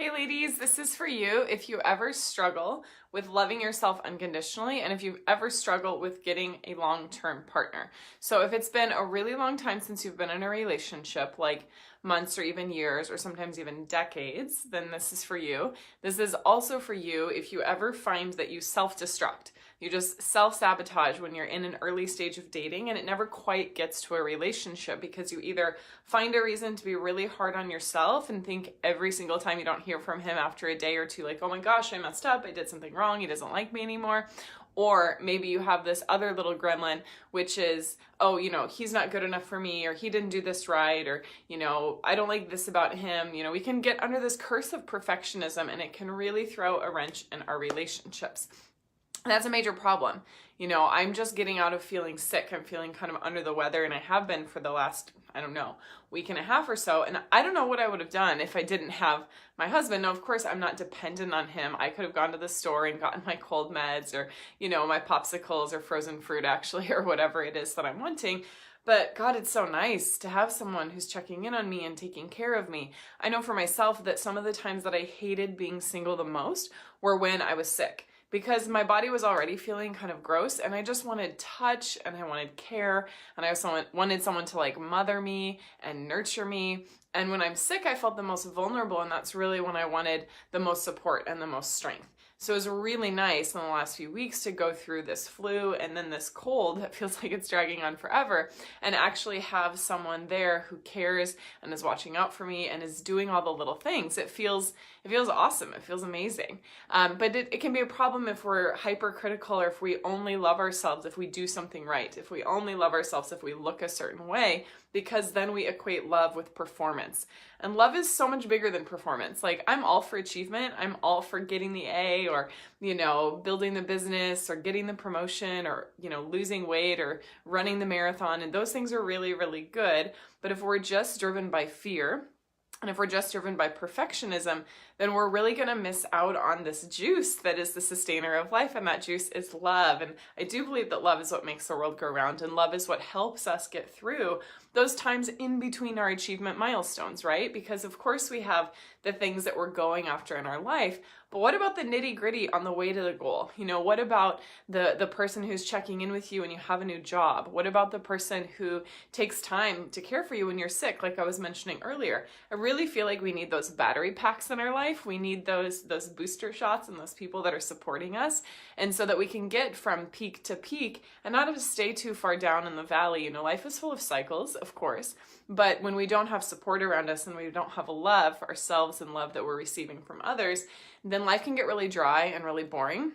Hey ladies, this is for you if you ever struggle with loving yourself unconditionally and if you ever struggle with getting a long-term partner. So if it's been a really long time since you've been in a relationship, like months or even years or sometimes even decades, then this is for you. This is also for you if you ever find that you self-destruct. You just self-sabotage when you're in an early stage of dating and it never quite gets to a relationship because you either find a reason to be really hard on yourself and think every single time you don't hear from him after a day or two, like, oh my gosh, I messed up, I did something wrong, he doesn't like me anymore. Or maybe you have this other little gremlin, which is, oh, he's not good enough for me, or he didn't do this right, or, I don't like this about him. We can get under this curse of perfectionism and it can really throw a wrench in our relationships. And that's a major problem. I'm just getting out of feeling sick. I'm feeling kind of under the weather, and I have been for the last, week and a half or so. And I don't know what I would have done if I didn't have my husband. Now, of course, I'm not dependent on him. I could have gone to the store and gotten my cold meds or, my popsicles or frozen fruit, actually, or whatever it is that I'm wanting. But God, it's so nice to have someone who's checking in on me and taking care of me. I know for myself that some of the times that I hated being single the most were when I was sick, because my body was already feeling kind of gross and I just wanted touch and I wanted care and I also wanted someone to like mother me and nurture me. And when I'm sick, I felt the most vulnerable, and that's really when I wanted the most support and the most strength. So it was really nice in the last few weeks to go through this flu and then this cold that feels like it's dragging on forever, and actually have someone there who cares and is watching out for me and is doing all the little things. It feels awesome. It feels amazing. But it can be a problem if we're hypercritical, or if we only love ourselves if we do something right, if we only love ourselves if we look a certain way, because then we equate love with performance. And love is so much bigger than performance. Like, I'm all for achievement. I'm all for getting the A, or, building the business, or getting the promotion, or, losing weight, or running the marathon. And those things are really, really good. But if we're just driven by fear, and if we're just driven by perfectionism, then we're really going to miss out on this juice that is the sustainer of life, and that juice is love. And I do believe that love is what makes the world go round, and love is what helps us get through those times in between our achievement milestones, right? Because of course we have the things that we're going after in our life, but what about the nitty-gritty on the way to the goal? What about the person who's checking in with you when you have a new job? What about the person who takes time to care for you when you're sick, like I was mentioning earlier? I really feel like we need those battery packs in our life. We need those booster shots and those people that are supporting us, and so that we can get from peak to peak and not have to stay too far down in the valley. Life is full of cycles, of course, but when we don't have support around us and we don't have a love for ourselves and love that we're receiving from others, then life can get really dry and really boring.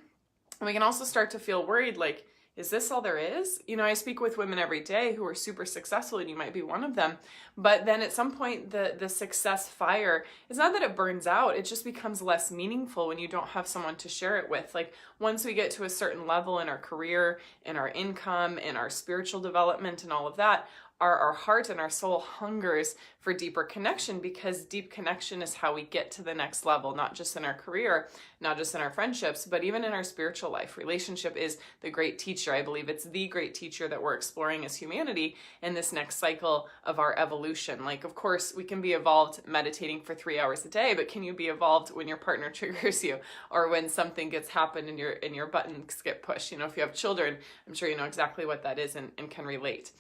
And we can also start to feel worried, like, is this all there is? I speak with women every day who are super successful, and you might be one of them. But then at some point, the success fire, it's not that it burns out, it just becomes less meaningful when you don't have someone to share it with. Like, once we get to a certain level in our career, in our income, in our spiritual development and all of that, our heart and our soul hungers for deeper connection, because deep connection is how we get to the next level, not just in our career, not just in our friendships, but even in our spiritual life. Relationship is the great teacher. I believe it's the great teacher that we're exploring as humanity in this next cycle of our evolution. Like, of course, we can be evolved meditating for 3 hours a day, but can you be evolved when your partner triggers you, or when something gets happened and your buttons get pushed? If you have children, I'm sure you know exactly what that is and can relate.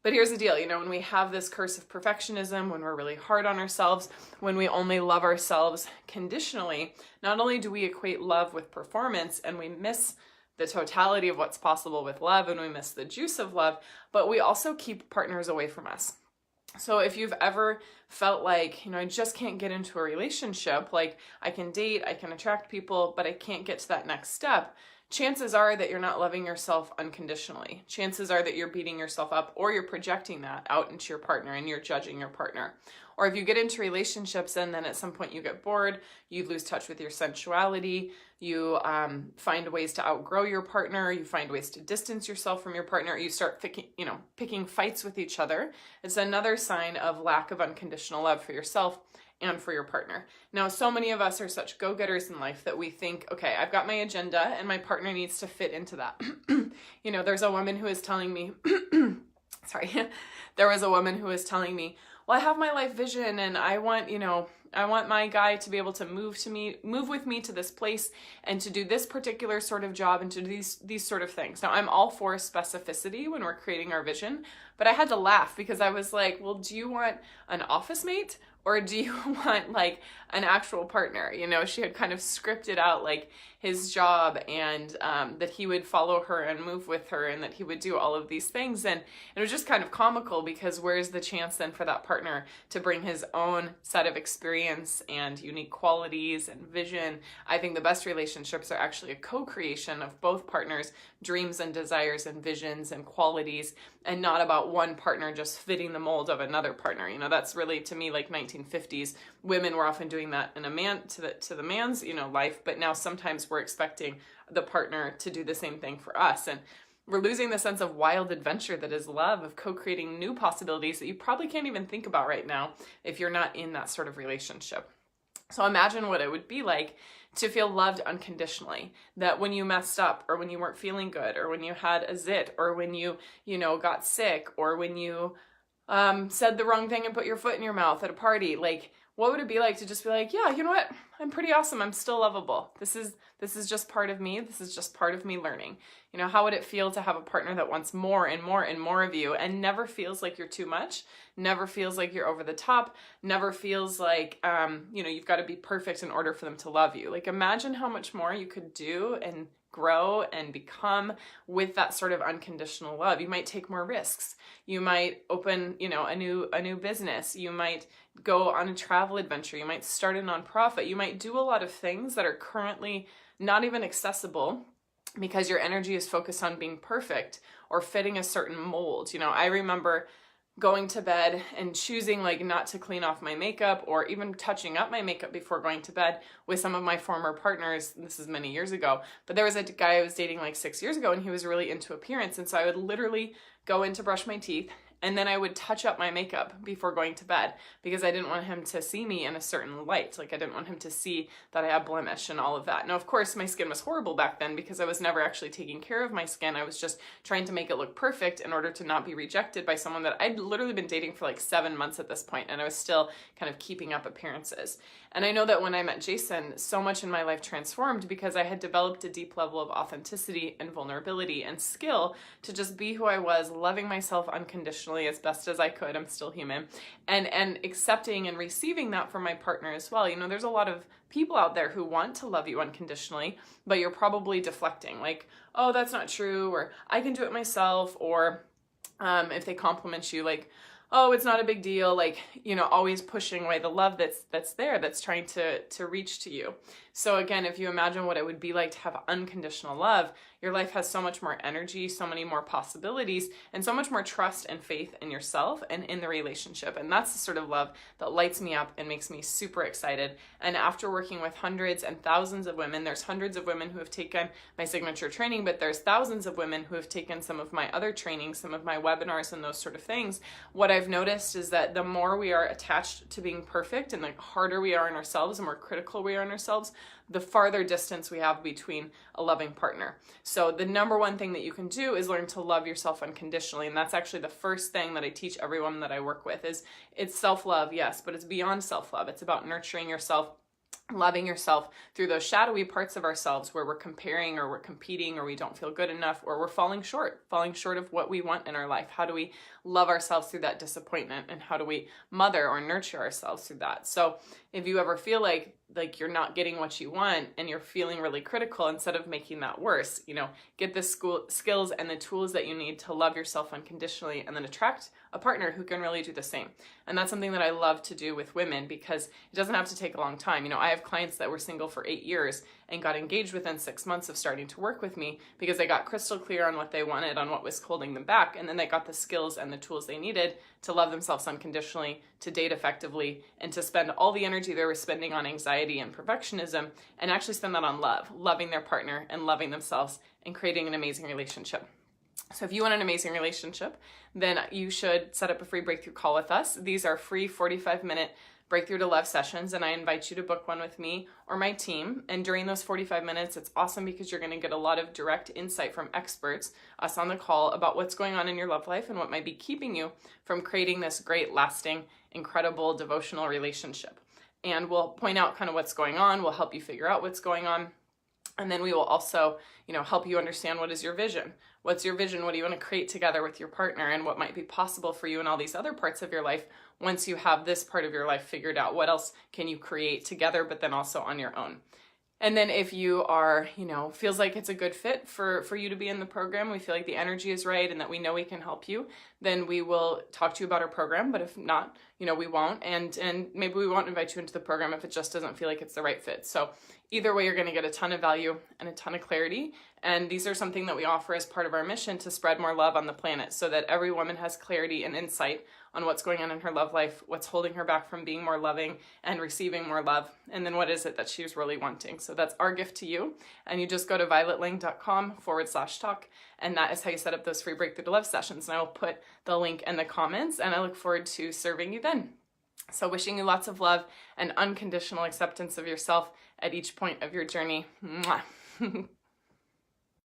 But here's the deal, when we have this curse of perfectionism, when we're really hard on ourselves, when we only love ourselves conditionally, not only do we equate love with performance and we miss the totality of what's possible with love, and we miss the juice of love, but we also keep partners away from us. So if you've ever felt like, I just can't get into a relationship, like I can date, I can attract people, but I can't get to that next step, chances are that you're not loving yourself unconditionally. Chances are that you're beating yourself up, or you're projecting that out into your partner and you're judging your partner. Or if you get into relationships and then at some point you get bored, you lose touch with your sensuality, you find ways to outgrow your partner, you find ways to distance yourself from your partner, you start picking fights with each other. It's another sign of lack of unconditional love for yourself and for your partner. Now, so many of us are such go-getters in life that we think, okay, I've got my agenda and my partner needs to fit into that. There's a woman who is telling me, there was a woman who was telling me, well, I have my life vision and I want want my guy to be able to move with me to this place and to do this particular sort of job and to do these sort of things. Now, I'm all for specificity when we're creating our vision, but I had to laugh because I was like, well, do you want an office mate or do you want like an actual partner? You know, she had kind of scripted out like his job and that he would follow her and move with her and that he would do all of these things. And it was just kind of comical because where's the chance then for that partner to bring his own set of experience and unique qualities and vision? I think the best relationships are actually a co-creation of both partners' dreams and desires and visions and qualities, and not about one partner just fitting the mold of another partner. You know, that's really, to me, like 1950s. Women were often doing that in a man to the man's, you know, life, but now sometimes we're expecting the partner to do the same thing for us. And we're losing the sense of wild adventure that is love, of co-creating new possibilities that you probably can't even think about right now if you're not in that sort of relationship. So imagine what it would be like to feel loved unconditionally, that when you messed up or when you weren't feeling good or when you had a zit or when you got sick or when you said the wrong thing and put your foot in your mouth at a party, like what would it be like to just be like, yeah, you know what? I'm pretty awesome. I'm still lovable. This is just part of me. This is just part of me learning. You know, how would it feel to have a partner that wants more and more and more of you and never feels like you're too much, never feels like you're over the top, never feels like, you've got to be perfect in order for them to love you. Like imagine how much more you could do and grow and become with that sort of unconditional love. You might take more risks. You might open, a new business. You might go on a travel adventure. You might start a nonprofit. You might do a lot of things that are currently not even accessible because your energy is focused on being perfect or fitting a certain mold. You know, I remember going to bed and choosing like not to clean off my makeup or even touching up my makeup before going to bed with some of my former partners. This is many years ago, but there was a guy I was dating like 6 years ago and he was really into appearance. And so I would literally go in to brush my teeth and then I would touch up my makeup before going to bed because I didn't want him to see me in a certain light. Like I didn't want him to see that I had blemish and all of that. Now, of course, my skin was horrible back then because I was never actually taking care of my skin. I was just trying to make it look perfect in order to not be rejected by someone that I'd literally been dating for like 7 months at this point, and I was still kind of keeping up appearances. And I know that when I met Jason, so much in my life transformed because I had developed a deep level of authenticity and vulnerability and skill to just be who I was, loving myself unconditionally as best as I could. I'm still human. And accepting and receiving that from my partner as well. You know, there's a lot of people out there who want to love you unconditionally, but you're probably deflecting like, oh, that's not true, or I can do it myself, or if they compliment you, like, oh, it's not a big deal, like, always pushing away the love that's there, that's trying to reach to you. So again, if you imagine what it would be like to have unconditional love, your life has so much more energy, so many more possibilities, and so much more trust and faith in yourself and in the relationship. And that's the sort of love that lights me up and makes me super excited. And after working with hundreds and thousands of women, there's hundreds of women who have taken my signature training, but there's thousands of women who have taken some of my other trainings, some of my webinars and those sort of things. What I've noticed is that the more we are attached to being perfect and the harder we are on ourselves, the more critical we are on ourselves, the farther distance we have between a loving partner. So the number one thing that you can do is learn to love yourself unconditionally. And that's actually the first thing that I teach everyone that I work with is it's self-love, yes, but it's beyond self-love. It's about nurturing yourself, loving yourself through those shadowy parts of ourselves where we're comparing or we're competing or we don't feel good enough or we're falling short of what we want in our life. How do we love ourselves through that disappointment, and how do we mother or nurture ourselves through that? So if you ever feel like you're not getting what you want and you're feeling really critical, instead of making that worse, get the skills and the tools that you need to love yourself unconditionally and then attract a partner who can really do the same. And that's something that I love to do with women because it doesn't have to take a long time. I have clients that were single for 8 years and got engaged within 6 months of starting to work with me because they got crystal clear on what they wanted, on what was holding them back, and then they got the skills and the tools they needed to love themselves unconditionally, to date effectively, and to spend all the energy they were spending on anxiety and perfectionism and actually spend that on love, loving their partner and loving themselves and creating an amazing relationship. So if you want an amazing relationship, then you should set up a free breakthrough call with us. These are free 45-minute Breakthrough to Love sessions, and I invite you to book one with me or my team. And during those 45 minutes, it's awesome because you're going to get a lot of direct insight from experts, us on the call, about what's going on in your love life and what might be keeping you from creating this great, lasting, incredible, devotional relationship. and we'll point out kind of what's going on. We'll help you figure out what's going on. And then we will also, help you understand what is your vision. What's your vision? What do you want to create together with your partner, and what might be possible for you in all these other parts of your life once you have this part of your life figured out? What else can you create together, but then also on your own? And then if you are, feels like it's a good fit for you to be in the program, we feel like the energy is right and that we know we can help you, then we will talk to you about our program. But if not, we won't. And maybe we won't invite you into the program if it just doesn't feel like it's the right fit. So either way, you're going to get a ton of value and a ton of clarity. And these are something that we offer as part of our mission to spread more love on the planet, so that every woman has clarity and insight on what's going on in her love life, what's holding her back from being more loving and receiving more love, and then what is it that she's really wanting. So that's our gift to you. And you just go to violetlang.com/talk, and that is how you set up those free Breakthrough to Love sessions. And I will put the link in the comments, and I look forward to serving you then. So wishing you lots of love and unconditional acceptance of yourself at each point of your journey. Mwah.